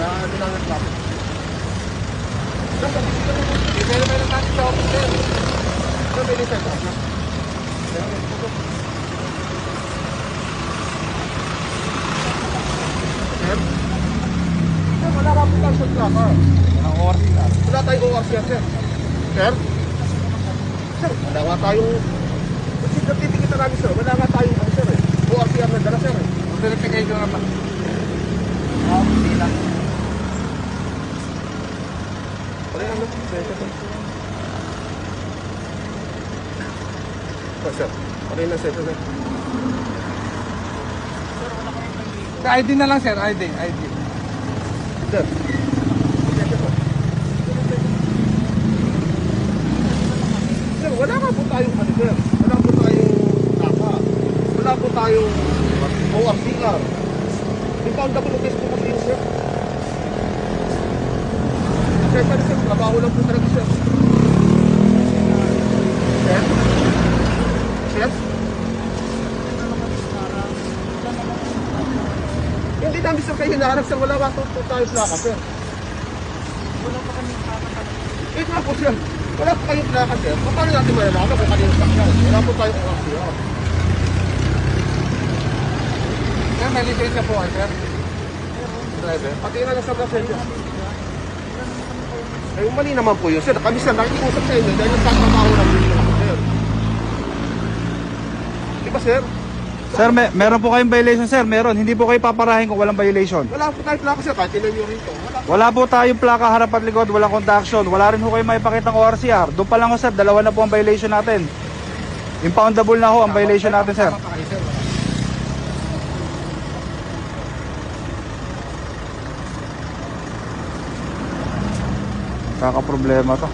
ano lang ang traffic. Pero may natin sa office sir. Sir, may lisensya ka? Sir? Sir, wala ka po lang sa traka. Walang ORC na. Wala tayong ORC yan, sir. Sir? Sir, wala nga tayong... Kasi nagtitikita namin, sir. Wala nga tayong ano, sir eh. ORC yan na dala, sir eh. Verification na ba? Oo, hindi lang. Pare lang, sir. Sir, pare lang, sir. Sa ID na lang sir, ID. Sir. Sir, wala nga po tayong ano, sir. Wala po tayong taka. Wala po tayong ORCR. Impoundable offense po kasi yun, sir. Sir, sir, trabaho lang po talaga, sir. Sir? Sir? Hindi namin, sir, kayo hinaharap, sir. Wala nga po tayong plaka, sir. Wala pa kami plaka. Eh nga po, sir. Wala po kayong plaka, sir. Paano natin malalaman kung kanino plaka? Wala po tayong ORCR. Sir, may lisensya po kayo sir? Driver? Pati nga nasa presensya. Eh, mali naman po yun, sir. Kami, sir, nakikiusap sa inyo dahil nagtatrabaho lang yun ako, sir. Di ba, sir? Sir, meron po kayong violation, sir. Meron. Hindi po kayo paparahin kung walang violation. Wala po tayong plaka, sir. Kahit tinan nyo rito. Wala po tayong plaka harap at likod, walang contaction. Wala rin po kayo maipakitang ORCR. Doon pa lang ho, sir. Dalawa na po ang violation natin. Impoundable na ho ang violation natin, sir. Tama pa kayo, sir. Kakaproblema to.